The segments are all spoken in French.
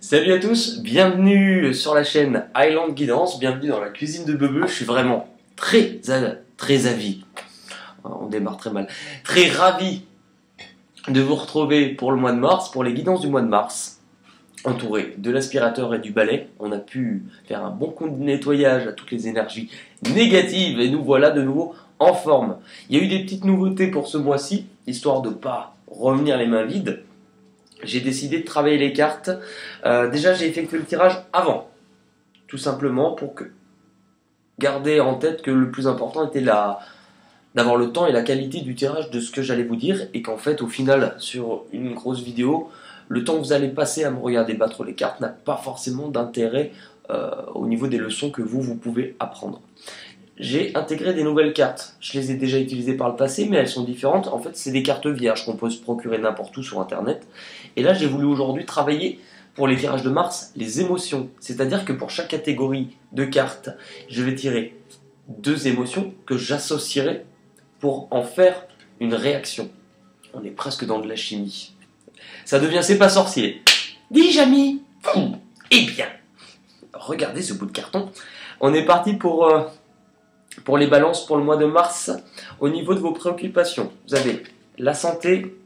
Salut à tous, bienvenue sur la chaîne Highland Guidance, bienvenue dans la cuisine de Bebe. Je suis vraiment très avis, on démarre très mal, très ravi de vous retrouver pour le mois de mars, pour les guidances du mois de mars, entouré de l'aspirateur et du balai. On a pu faire un bon coup de nettoyage à toutes les énergies négatives et nous voilà de nouveau en forme. Il y a eu des petites nouveautés pour ce mois-ci, histoire de ne pas revenir les mains vides. J'ai décidé de travailler les cartes. Déjà, j'ai effectué le tirage avant, tout simplement pour garder en tête que le plus important était d'avoir le temps et la qualité du tirage de ce que j'allais vous dire, et qu'en fait, au final, sur une grosse vidéo, le temps que vous allez passer à me regarder battre les cartes n'a pas forcément d'intérêt au niveau des leçons que vous pouvez apprendre. J'ai intégré des nouvelles cartes. Je les ai déjà utilisées par le passé, mais elles sont différentes. En fait, c'est des cartes vierges qu'on peut se procurer n'importe où sur Internet. Et là, j'ai voulu aujourd'hui travailler, pour les tirages de mars, les émotions. C'est-à-dire que pour chaque catégorie de cartes, je vais tirer 2 émotions que j'associerai pour en faire une réaction. On est presque dans de la chimie. Ça devient C'est pas sorcier. Dis, Jamy. Eh bien, regardez ce bout de carton. On est parti pour les balances pour le mois de mars. Au niveau de vos préoccupations, vous avez la santé,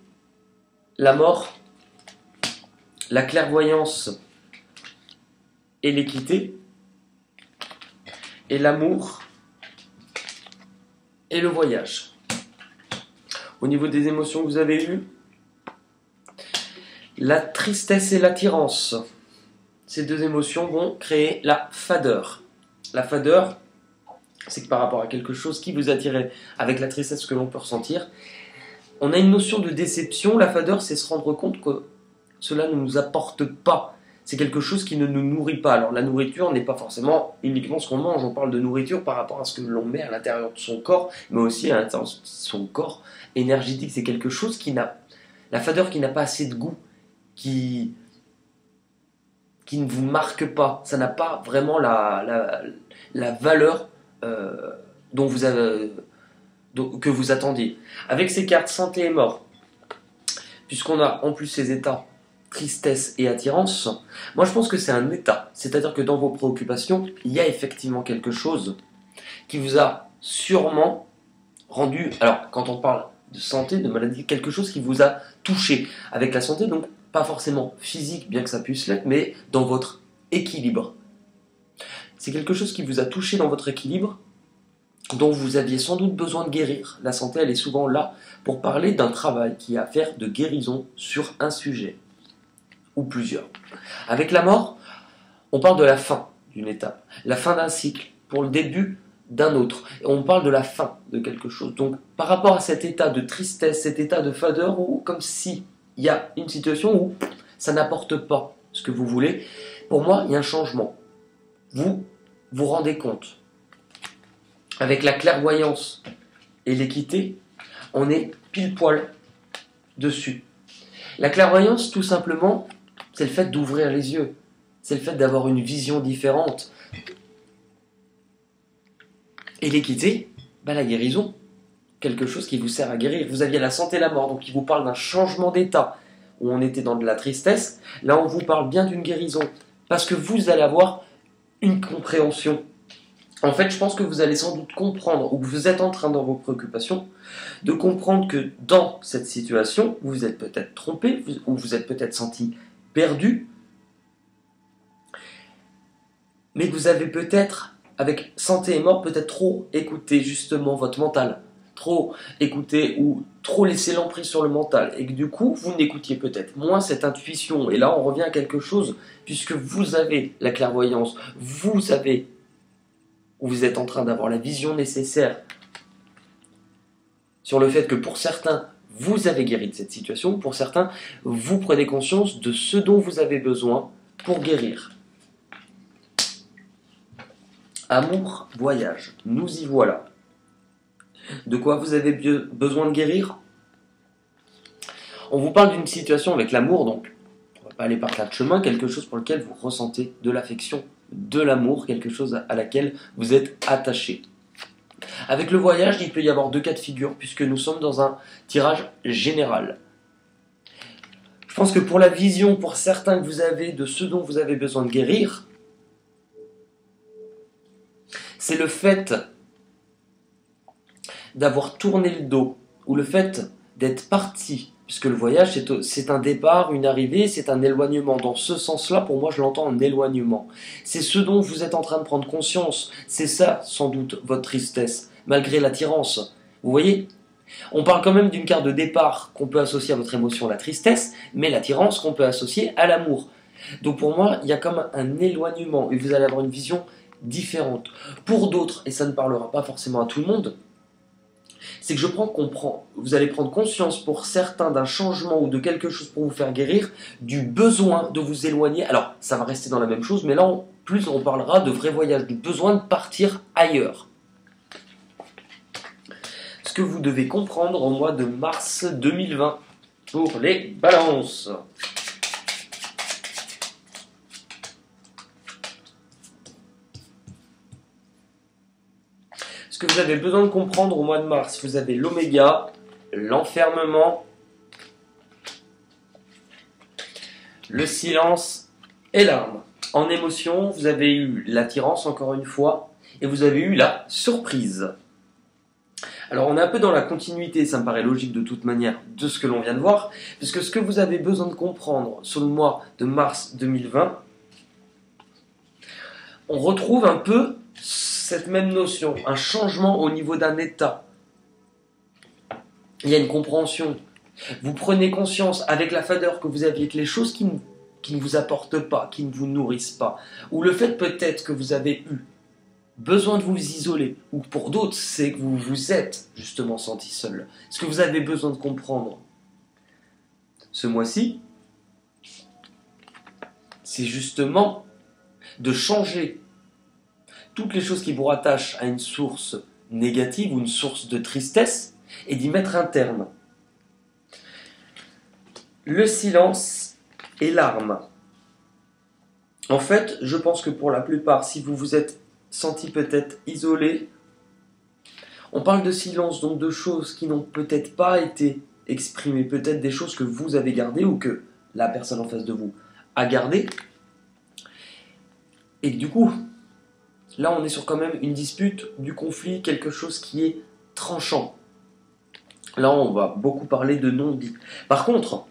la mort, la clairvoyance et l'équité, et l'amour et le voyage. Au niveau des émotions que vous avez eues, la tristesse et l'attirance. Ces 2 émotions vont créer la fadeur. La fadeur, c'est que par rapport à quelque chose qui vous attirait, avec la tristesse que l'on peut ressentir, on a une notion de déception. La fadeur, c'est se rendre compte que cela ne nous apporte pas. C'est quelque chose qui ne nous nourrit pas. Alors la nourriture n'est pas forcément uniquement ce qu'on mange. On parle de nourriture par rapport à ce que l'on met à l'intérieur de son corps, mais aussi à l'intérieur de son corps énergétique. C'est quelque chose qui n'a... La fadeur qui n'a pas assez de goût, qui ne vous marque pas. Ça n'a pas vraiment la valeur que vous attendiez. Avec ces cartes santé et mort, puisqu'on a en plus ces états tristesse et attirance, moi je pense que c'est un état, c'est-à-dire que dans vos préoccupations, il y a effectivement quelque chose qui vous a sûrement rendu, alors quand on parle de santé, de maladie, quelque chose qui vous a touché avec la santé, donc pas forcément physique, bien que ça puisse l'être, mais dans votre équilibre. C'est quelque chose qui vous a touché dans votre équilibre, dont vous aviez sans doute besoin de guérir. La santé, elle est souvent là pour parler d'un travail qui a à faire de guérison sur un sujet, ou plusieurs. Avec la mort, on parle de la fin d'une étape, la fin d'un cycle, pour le début d'un autre. Et on parle de la fin de quelque chose. Donc, par rapport à cet état de tristesse, cet état de fadeur, où comme si il y a une situation où ça n'apporte pas ce que vous voulez, pour moi, il y a un changement. Vous vous rendez compte. Avec la clairvoyance et l'équité, on est pile poil dessus. La clairvoyance, tout simplement, c'est le fait d'ouvrir les yeux. C'est le fait d'avoir une vision différente. Et l'équité, la guérison, quelque chose qui vous sert à guérir. Vous aviez la santé et la mort, donc il vous parle d'un changement d'état, où on était dans de la tristesse. Là, on vous parle bien d'une guérison, parce que vous allez avoir une compréhension. En fait, je pense que vous allez sans doute comprendre, ou que vous êtes en train dans vos préoccupations, de comprendre que dans cette situation, vous vous êtes peut-être trompé, ou vous êtes peut-être senti perdu, mais que vous avez peut-être, avec santé et mort, peut-être trop écouté justement votre mental, trop écouté ou trop laissé l'emprise sur le mental, et que du coup, vous n'écoutiez peut-être moins cette intuition. Et là, on revient à quelque chose, puisque vous avez la clairvoyance, vous êtes en train d'avoir la vision nécessaire sur le fait que pour certains, vous avez guéri de cette situation, pour certains, vous prenez conscience de ce dont vous avez besoin pour guérir. Amour, voyage, nous y voilà. De quoi vous avez besoin de guérir? On vous parle d'une situation avec l'amour, donc on ne va pas aller par 4 chemins, quelque chose pour lequel vous ressentez de l'affection, de l'amour, quelque chose à laquelle vous êtes attaché. Avec le voyage, il peut y avoir 2 cas de figure, puisque nous sommes dans un tirage général. Je pense que pour la vision, pour certains que vous avez de ce dont vous avez besoin de guérir, c'est le fait d'avoir tourné le dos, ou le fait d'être parti, puisque le voyage c'est un départ, une arrivée, c'est un éloignement. Dans ce sens-là, pour moi, je l'entends en éloignement. C'est ce dont vous êtes en train de prendre conscience, c'est ça, sans doute, votre tristesse, malgré l'attirance. Vous voyez ? On parle quand même d'une carte de départ qu'on peut associer à votre émotion, la tristesse, mais l'attirance qu'on peut associer à l'amour. Donc pour moi, il y a comme un éloignement, et vous allez avoir une vision différente. Pour d'autres, et ça ne parlera pas forcément à tout le monde, c'est que vous allez prendre conscience pour certains d'un changement ou de quelque chose pour vous faire guérir, du besoin de vous éloigner. Alors, ça va rester dans la même chose, mais là, plus on parlera de vrai voyage, du besoin de partir ailleurs. Ce que vous devez comprendre au mois de mars 2020 pour les balances. Ce que vous avez besoin de comprendre au mois de mars, vous avez l'oméga, l'enfermement, le silence et l'arme. En émotion, vous avez eu l'attirance encore une fois, et vous avez eu la surprise. Alors on est un peu dans la continuité, ça me paraît logique de toute manière, de ce que l'on vient de voir, puisque ce que vous avez besoin de comprendre sur le mois de mars 2020, on retrouve un peu cette même notion, un changement au niveau d'un état. Il y a une compréhension. Vous prenez conscience avec la fadeur que vous aviez que les choses qui ne vous apportent pas, qui ne vous nourrissent pas, ou le fait peut-être que vous avez eu besoin de vous isoler, ou pour d'autres, c'est que vous vous êtes justement senti seul. Ce que vous avez besoin de comprendre ce mois-ci, c'est justement de changer toutes les choses qui vous rattachent à une source négative ou une source de tristesse et d'y mettre un terme. Le silence et l'arme. En fait, je pense que pour la plupart, si vous vous êtes senti peut-être isolé, on parle de silence, donc de choses qui n'ont peut-être pas été exprimées, peut-être des choses que vous avez gardées ou que la personne en face de vous a gardées. Et du coup, là on est sur quand même une dispute, du conflit, quelque chose qui est tranchant. Là on va beaucoup parler de non-dit. Par contre,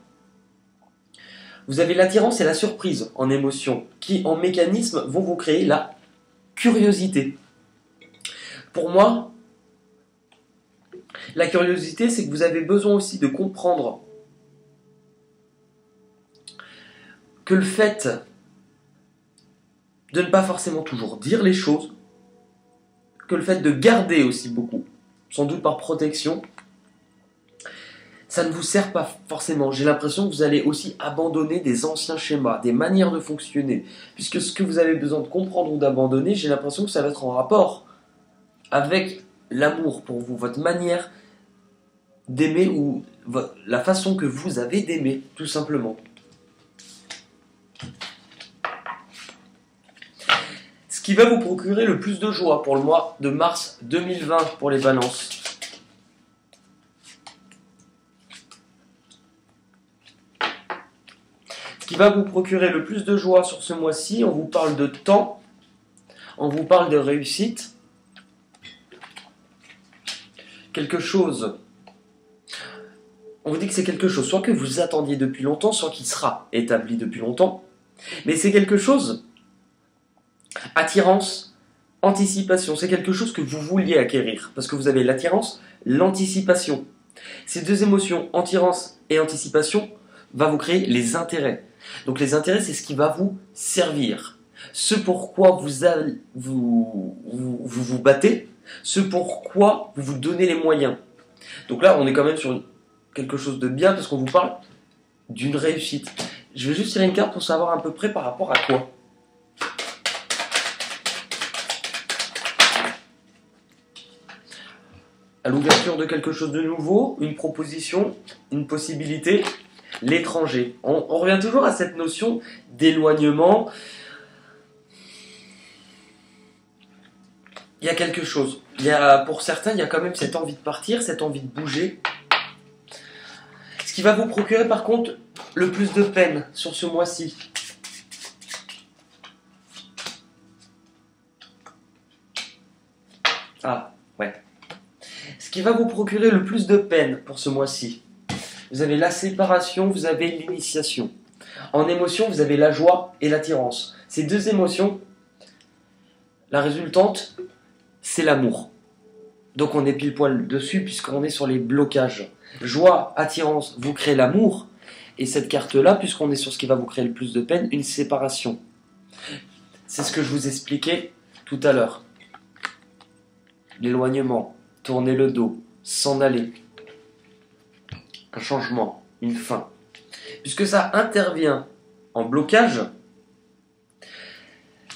vous avez l'attirance et la surprise en émotion, qui en mécanisme vont vous créer la curiosité. Pour moi, la curiosité, c'est que vous avez besoin aussi de comprendre que le fait de ne pas forcément toujours dire les choses, que le fait de garder aussi beaucoup, sans doute par protection, ça ne vous sert pas forcément. J'ai l'impression que vous allez aussi abandonner des anciens schémas, des manières de fonctionner. Puisque ce que vous avez besoin de comprendre ou d'abandonner, j'ai l'impression que ça va être en rapport avec l'amour pour vous, votre manière d'aimer ou la façon que vous avez d'aimer, tout simplement. Ce qui va vous procurer le plus de joie pour le mois de mars 2020 pour les balances. Ce qui va vous procurer le plus de joie sur ce mois-ci, on vous parle de temps, on vous parle de réussite, quelque chose. On vous dit que c'est quelque chose, soit que vous attendiez depuis longtemps, soit qui sera établi depuis longtemps. Mais c'est quelque chose, attirance, anticipation, c'est quelque chose que vous vouliez acquérir. Parce que vous avez l'attirance, l'anticipation. Ces deux émotions, attirance et anticipation, va vous créer les intérêts. Donc les intérêts, c'est ce qui va vous servir. Ce pourquoi vous battez, ce pourquoi vous vous donnez les moyens. Donc là, on est quand même sur quelque chose de bien parce qu'on vous parle d'une réussite. Je vais juste tirer une carte pour savoir à peu près par rapport à quoi. À l'ouverture de quelque chose de nouveau, une proposition, une possibilité, l'étranger. On revient toujours à cette notion d'éloignement. Il y a quelque chose. Pour certains, il y a quand même cette envie de partir, cette envie de bouger. Ce Ce qui va vous procurer par contre le plus de peine sur ce mois-ci. Ah, ouais. Ce qui va vous procurer le plus de peine pour ce mois-ci. Vous avez la séparation, vous avez l'initiation. En émotion, vous avez la joie et l'attirance. Ces deux émotions, la résultante, c'est l'amour. Donc on est pile poil dessus puisqu'on est sur les blocages. Joie, attirance, vous créez l'amour. Et cette carte-là, puisqu'on est sur ce qui va vous créer le plus de peine, une séparation. C'est ce que je vous expliquais tout à l'heure. L'éloignement, tourner le dos, s'en aller. Un changement, une fin. Puisque ça intervient en blocage,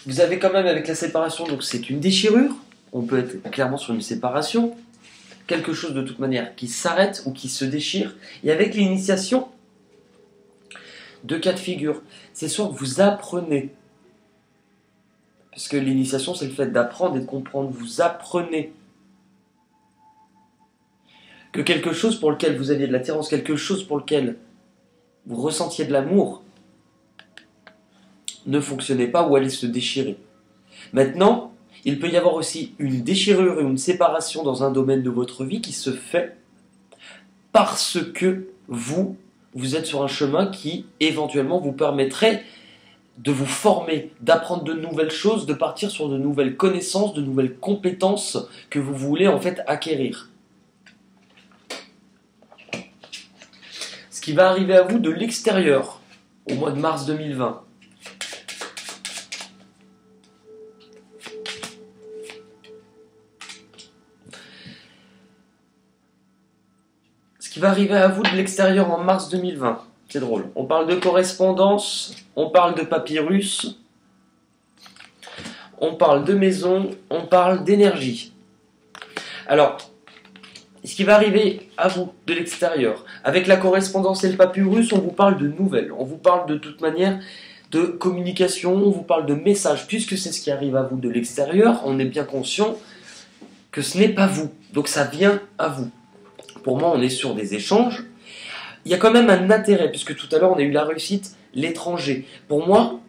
vous avez quand même avec la séparation, donc c'est une déchirure. On peut être clairement sur une séparation. Quelque chose de toute manière qui s'arrête ou qui se déchire. Et avec l'initiation, deux cas de figure. C'est soit que vous apprenez, parce que l'initiation c'est le fait d'apprendre et de comprendre. Vous apprenez que quelque chose pour lequel vous aviez de l'attirance, quelque chose pour lequel vous ressentiez de l'amour, ne fonctionnait pas ou allait se déchirer. Maintenant, il peut y avoir aussi une déchirure et une séparation dans un domaine de votre vie qui se fait parce que vous êtes sur un chemin qui éventuellement vous permettrait de vous former, d'apprendre de nouvelles choses, de partir sur de nouvelles connaissances, de nouvelles compétences que vous voulez en fait acquérir. Ce qui va arriver à vous de l'extérieur au mois de mars 2020. Ce qui va arriver à vous de l'extérieur en mars 2020. C'est drôle. On parle de correspondance, on parle de papyrus, on parle de maison, on parle d'énergie. Alors, ce qui va arriver à vous de l'extérieur, avec la correspondance et le papyrus, on vous parle de nouvelles, on vous parle de toute manière de communication, on vous parle de messages, puisque c'est ce qui arrive à vous de l'extérieur, on est bien conscient que ce n'est pas vous, donc ça vient à vous. Pour moi, on est sur des échanges. Il y a quand même un intérêt, puisque tout à l'heure, on a eu la réussite, l'étranger. Pour moi,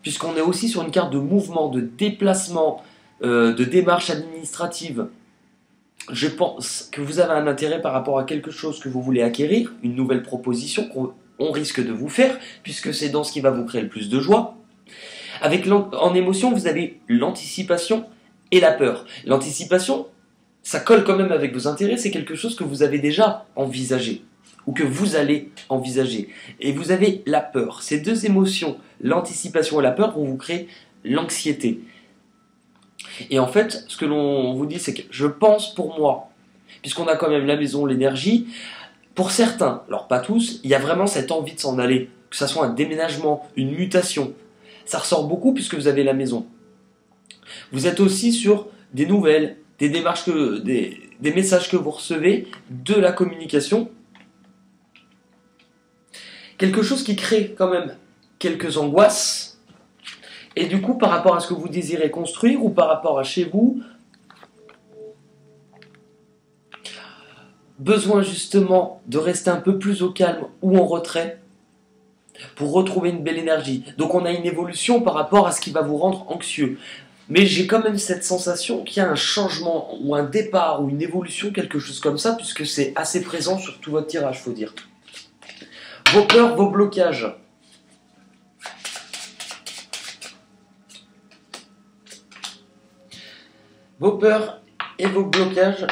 puisqu'on est aussi sur une carte de mouvement, de déplacement, de démarche administrative, je pense que vous avez un intérêt par rapport à quelque chose que vous voulez acquérir, une nouvelle proposition qu'on risque de vous faire, puisque c'est dans ce qui va vous créer le plus de joie. En émotion, vous avez l'anticipation et la peur. L'anticipation, ça colle quand même avec vos intérêts, c'est quelque chose que vous avez déjà envisagé, ou que vous allez envisager. Et vous avez la peur. Ces deux émotions, l'anticipation et la peur, vont vous créer l'anxiété. Et en fait, ce que l'on vous dit, c'est que je pense pour moi, puisqu'on a quand même la maison, l'énergie, pour certains, alors pas tous, il y a vraiment cette envie de s'en aller, que ce soit un déménagement, une mutation. Ça ressort beaucoup puisque vous avez la maison. Vous êtes aussi sur des nouvelles, des démarches, des messages que vous recevez, de la communication. Quelque chose qui crée quand même quelques angoisses. Et du coup, par rapport à ce que vous désirez construire ou par rapport à chez vous, besoin justement de rester un peu plus au calme ou en retrait pour retrouver une belle énergie. Donc on a une évolution par rapport à ce qui va vous rendre anxieux. Mais j'ai quand même cette sensation qu'il y a un changement ou un départ ou une évolution, quelque chose comme ça, puisque c'est assez présent sur tout votre tirage, faut dire. Vos peurs, vos blocages. Vos peurs et vos blocages.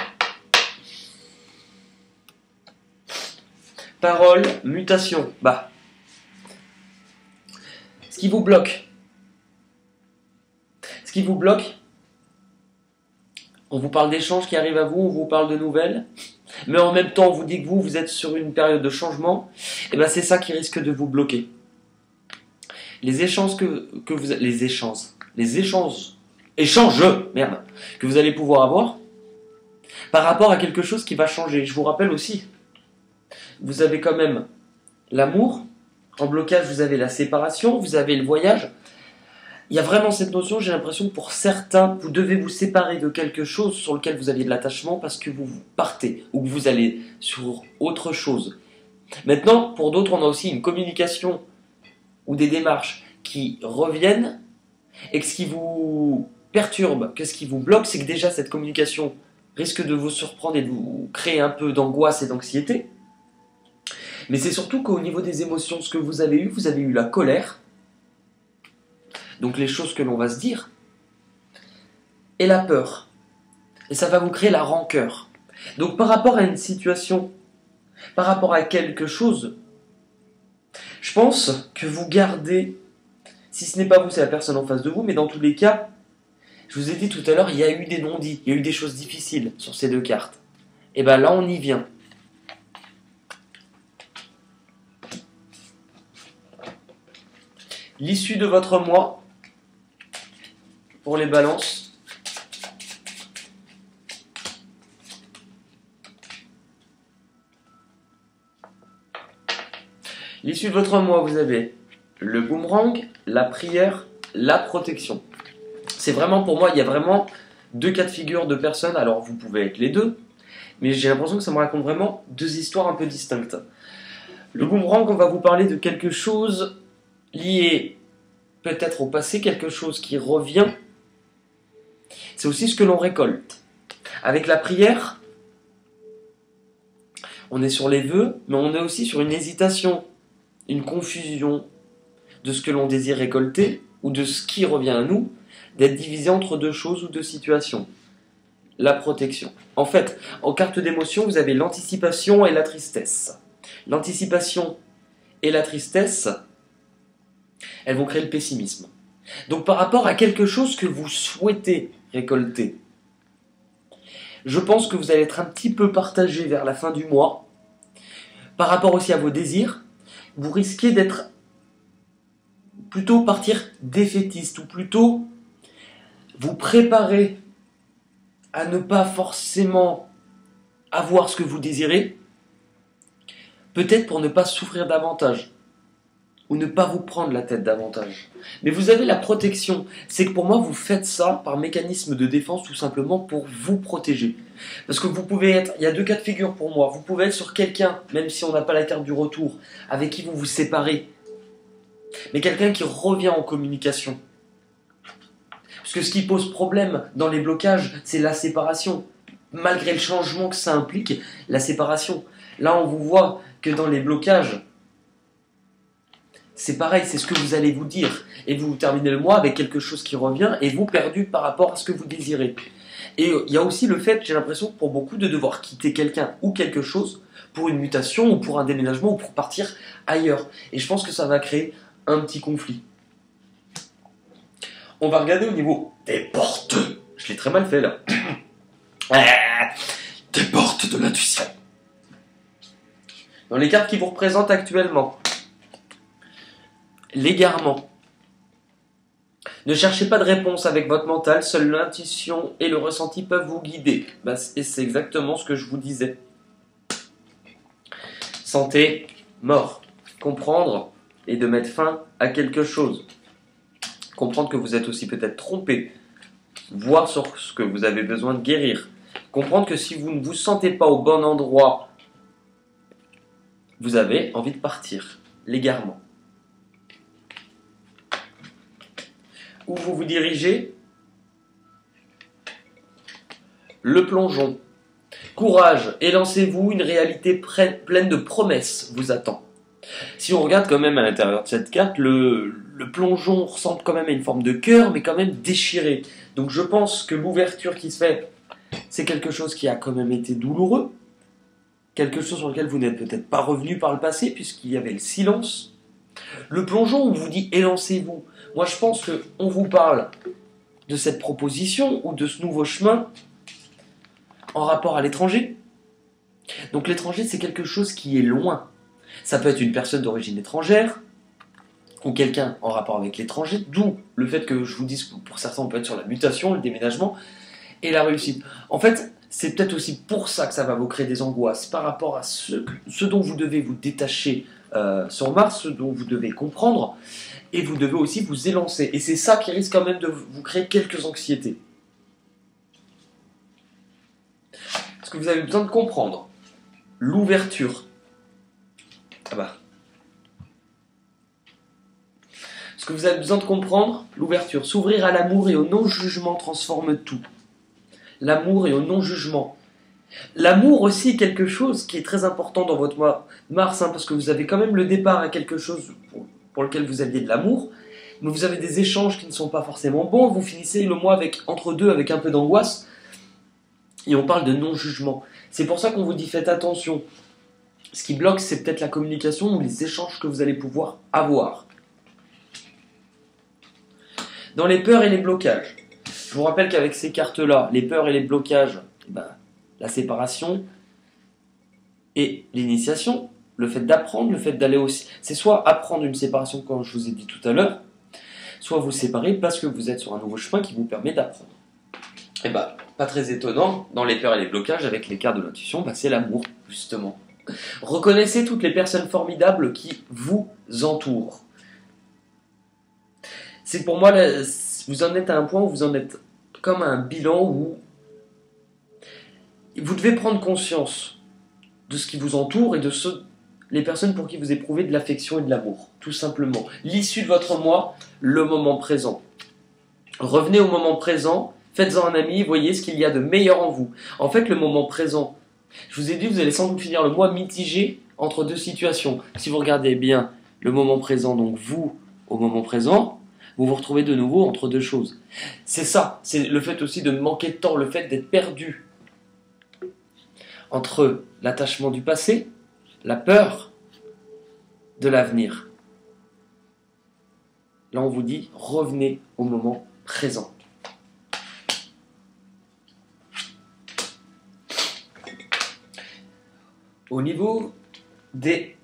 Parole, mutation. Bah. Ce qui vous bloque. Ce qui vous bloque, on vous parle d'échanges qui arrivent à vous, on vous parle de nouvelles, mais en même temps on vous dit que vous êtes sur une période de changement, et ben c'est ça qui risque de vous bloquer. Les échanges que vous allez pouvoir avoir par rapport à quelque chose qui va changer. Je vous rappelle aussi, vous avez quand même l'amour, en blocage vous avez la séparation, vous avez le voyage. Il y a vraiment cette notion, j'ai l'impression que pour certains, vous devez vous séparer de quelque chose sur lequel vous aviez de l'attachement parce que vous partez ou que vous allez sur autre chose. Maintenant, pour d'autres, on a aussi une communication ou des démarches qui reviennent, et que ce qui vous perturbe, que ce qui vous bloque, c'est que déjà cette communication risque de vous surprendre et de vous créer un peu d'angoisse et d'anxiété. Mais c'est surtout qu'au niveau des émotions, ce que vous avez eu la colère, donc les choses que l'on va se dire, et la peur. Et ça va vous créer la rancœur. Donc par rapport à une situation, par rapport à quelque chose, je pense que vous gardez, si ce n'est pas vous, c'est la personne en face de vous, mais dans tous les cas, je vous ai dit tout à l'heure, il y a eu des non-dits, il y a eu des choses difficiles sur ces deux cartes. Et bien là, on y vient. L'issue de votre mois, pour les balances. L'issue de votre mois, vous avez le boomerang, la prière, la protection. C'est vraiment, pour moi, il y a vraiment deux cas de figure de personnes. Alors, vous pouvez être les deux, mais j'ai l'impression que ça me raconte vraiment deux histoires un peu distinctes. Le boomerang, on va vous parler de quelque chose lié peut-être au passé, quelque chose qui revient. C'est aussi ce que l'on récolte. Avec la prière, on est sur les vœux, mais on est aussi sur une hésitation, une confusion de ce que l'on désire récolter, ou de ce qui revient à nous, d'être divisé entre deux choses ou deux situations. La protection. En fait, en carte d'émotion, vous avez l'anticipation et la tristesse. L'anticipation et la tristesse, elles vont créer le pessimisme. Donc par rapport à quelque chose que vous souhaitez récolter, je pense que vous allez être un petit peu partagé vers la fin du mois. Par rapport aussi à vos désirs, vous risquez d'être plutôt partir défaitiste, ou plutôt vous préparer à ne pas forcément avoir ce que vous désirez, peut-être pour ne pas souffrir davantage, ou ne pas vous prendre la tête davantage. Mais vous avez la protection, c'est que pour moi vous faites ça par mécanisme de défense, tout simplement pour vous protéger. Parce que vous pouvez être, il y a deux cas de figure pour moi, vous pouvez être sur quelqu'un, même si on n'a pas la carte du retour, avec qui vous vous séparez, mais quelqu'un qui revient en communication. Parce que ce qui pose problème dans les blocages, c'est la séparation. Malgré le changement que ça implique, la séparation. Là, on vous voit que dans les blocages, c'est pareil, c'est ce que vous allez vous dire. Et vous terminez le mois avec quelque chose qui revient et vous perdu par rapport à ce que vous désirez. Et il y a aussi le fait, j'ai l'impression, pour beaucoup, de devoir quitter quelqu'un ou quelque chose pour une mutation ou pour un déménagement ou pour partir ailleurs. Et je pense que ça va créer un petit conflit. On va regarder au niveau des portes. Je l'ai très mal fait là. Des portes de l'intuition. Dans les cartes qui vous représentent actuellement. L'égarement. Ne cherchez pas de réponse avec votre mental, seule l'intuition et le ressenti peuvent vous guider. Et c'est exactement ce que je vous disais. Santé, mort. Comprendre et de mettre fin à quelque chose. Comprendre que vous êtes aussi peut-être trompé. Voir sur ce que vous avez besoin de guérir. Comprendre que si vous ne vous sentez pas au bon endroit, vous avez envie de partir. L'égarement. Où vous vous dirigez? Le plongeon. Courage, élancez-vous, une réalité pleine de promesses vous attend. Si on regarde quand même à l'intérieur de cette carte, le plongeon ressemble quand même à une forme de cœur, mais quand même déchiré. Donc je pense que l'ouverture qui se fait, c'est quelque chose qui a quand même été douloureux, quelque chose sur lequel vous n'êtes peut-être pas revenu par le passé, puisqu'il y avait le silence. Le plongeon, on vous dit élancez-vous. Moi je pense qu'on vous parle de cette proposition ou de ce nouveau chemin en rapport à l'étranger. Donc l'étranger, c'est quelque chose qui est loin. Ça peut être une personne d'origine étrangère, ou quelqu'un en rapport avec l'étranger, d'où le fait que je vous dise que pour certains on peut être sur la mutation, le déménagement, et la réussite. En fait, c'est peut-être aussi pour ça que ça va vous créer des angoisses, par rapport à ce dont vous devez vous détacher sur Mars, ce dont vous devez comprendre, et vous devez aussi vous élancer. Et c'est ça qui risque quand même de vous créer quelques anxiétés. Parce que vous avez besoin de comprendre l'ouverture. Ah bah. Ce que vous avez besoin de comprendre, l'ouverture. S'ouvrir à l'amour et au non-jugement transforme tout. L'amour et au non-jugement. L'amour aussi est quelque chose qui est très important dans votre mois Mars, hein, parce que vous avez quand même le départ à quelque chose pour lequel vous aviez de l'amour, mais vous avez des échanges qui ne sont pas forcément bons, vous finissez le mois entre deux avec un peu d'angoisse, et on parle de non-jugement. C'est pour ça qu'on vous dit faites attention. Ce qui bloque, c'est peut-être la communication ou les échanges que vous allez pouvoir avoir. Dans les peurs et les blocages, je vous rappelle qu'avec ces cartes-là, les peurs et les blocages, la séparation et l'initiation, le fait d'apprendre, le fait d'aller aussi... C'est soit apprendre une séparation, comme je vous ai dit tout à l'heure, soit vous séparer parce que vous êtes sur un nouveau chemin qui vous permet d'apprendre. Et pas très étonnant, dans les peurs et les blocages, avec les cartes de l'intuition, c'est l'amour, justement. Reconnaissez toutes les personnes formidables qui vous entourent. C'est pour moi, vous en êtes à un point où vous en êtes comme à un bilan où vous devez prendre conscience de ce qui vous entoure et de les personnes pour qui vous éprouvez de l'affection et de l'amour, tout simplement. L'issue de votre moi, le moment présent. Revenez au moment présent, faites-en un ami, voyez ce qu'il y a de meilleur en vous. En fait, le moment présent, je vous ai dit, vous allez sans doute finir le mois mitigé entre deux situations. Si vous regardez bien le moment présent, donc vous, au moment présent, vous vous retrouvez de nouveau entre deux choses. C'est ça, c'est le fait aussi de manquer de temps, le fait d'être perdu entre l'attachement du passé, la peur de l'avenir. Là, on vous dit, revenez au moment présent. Au niveau des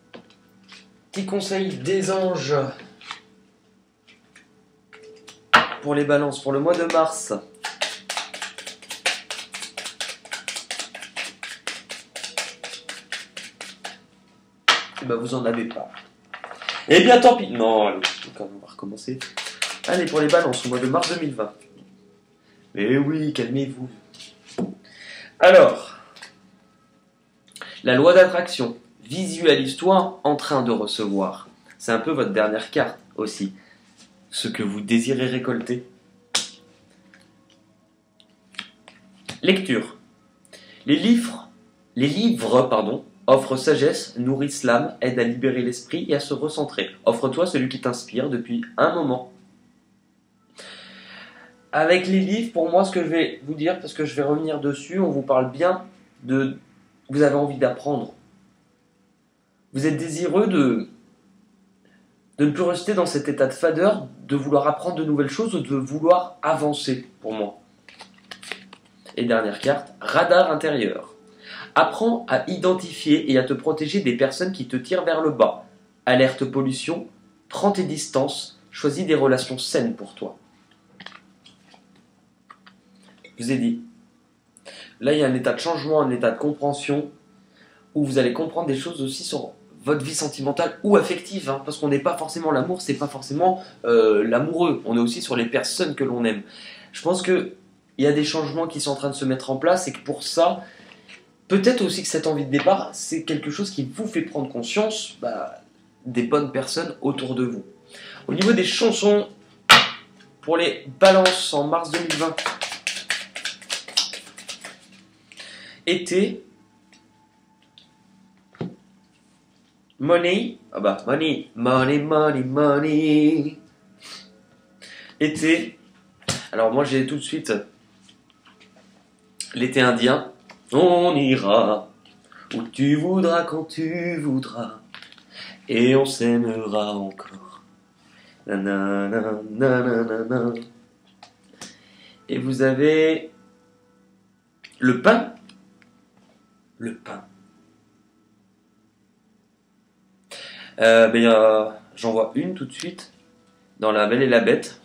petits conseils des anges pour les balances, pour le mois de mars. Vous en avez pas. Eh bien, tant pis. Non, allez, on va recommencer. Allez, pour les balances, au mois de mars 2020. Eh oui, calmez-vous. Alors, la loi d'attraction. Visualise-toi en train de recevoir. C'est un peu votre dernière carte aussi. Ce que vous désirez récolter. Lecture. Les livres, offrent sagesse, nourrissent l'âme, aident à libérer l'esprit et à se recentrer. Offre-toi celui qui t'inspire depuis un moment. Avec les livres, pour moi, ce que je vais vous dire, parce que je vais revenir dessus, on vous parle bien de... Vous avez envie d'apprendre. Vous êtes désireux de ne plus rester dans cet état de fadeur, de vouloir apprendre de nouvelles choses ou de vouloir avancer, pour moi. Et dernière carte, radar intérieur. Apprends à identifier et à te protéger des personnes qui te tirent vers le bas. Alerte pollution, prends tes distances, choisis des relations saines pour toi. Je vous ai dit, là il y a un état de changement, un état de compréhension, où vous allez comprendre des choses aussi sur votre vie sentimentale ou affective, hein, parce qu'on n'est pas forcément l'amour, c'est pas forcément l'amoureux, on est aussi sur les personnes que l'on aime. Je pense qu'il y a des changements qui sont en train de se mettre en place et que pour ça, peut-être aussi que cette envie de départ, c'est quelque chose qui vous fait prendre conscience des bonnes personnes autour de vous. Au niveau des chansons, pour les balances en mars 2020, été, money, money, money, money, money, été, alors moi j'ai tout de suite l'été indien, on ira où tu voudras quand tu voudras et on s'aimera encore. Nanana, nanana. Et vous avez le pain. Le pain. J'en vois une tout de suite dans La Belle et la Bête.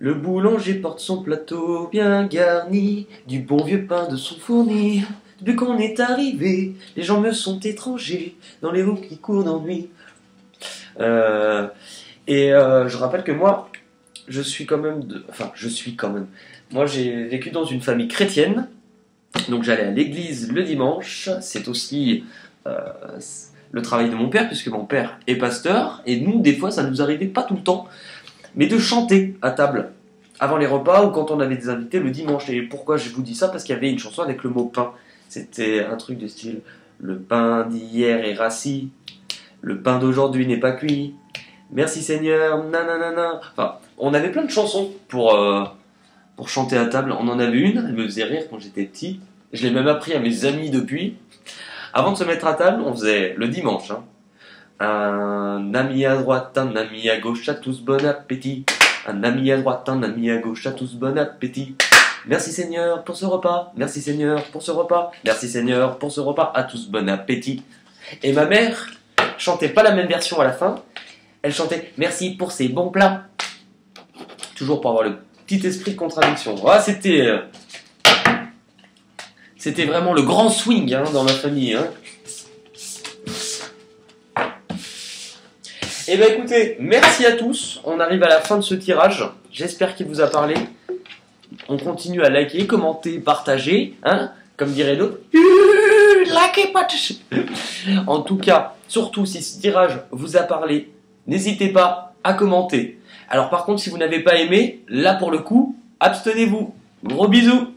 Le boulanger porte son plateau bien garni, du bon vieux pain de son fournir. Depuis qu'on est arrivé, les gens me sont étrangers, dans les rues qui courent d'ennui. Je rappelle que moi, je suis quand même... Moi, j'ai vécu dans une famille chrétienne, donc j'allais à l'église le dimanche. C'est aussi le travail de mon père, puisque mon père est pasteur, et nous, des fois, ça nous arrivait pas tout le temps, mais de chanter à table, avant les repas ou quand on avait des invités le dimanche. Et pourquoi je vous dis ça? Parce qu'il y avait une chanson avec le mot pain. C'était un truc de style « Le pain d'hier est rassis, le pain d'aujourd'hui n'est pas cuit, merci Seigneur, nanana ». Enfin, on avait plein de chansons pour chanter à table. On en avait une, elle me faisait rire quand j'étais petit. Je l'ai même appris à mes amis depuis. Avant de se mettre à table, on faisait le dimanche. Hein. Un ami à droite, un ami à gauche, à tous bon appétit. Un ami à droite, un ami à gauche, à tous bon appétit. Merci Seigneur pour ce repas, merci Seigneur pour ce repas, merci Seigneur pour ce repas, à tous bon appétit. Et ma mère chantait pas la même version à la fin, elle chantait merci pour ces bons plats. Toujours pour avoir le petit esprit de contradiction. Ah, c'était vraiment le grand swing hein, dans ma famille. Hein. Eh bien écoutez, merci à tous. On arrive à la fin de ce tirage. J'espère qu'il vous a parlé. On continue à liker, commenter, partager. Hein, comme dirait l'autre. Likez, partagez. En tout cas, surtout si ce tirage vous a parlé, n'hésitez pas à commenter. Alors par contre, si vous n'avez pas aimé, là pour le coup, abstenez-vous. Gros bisous.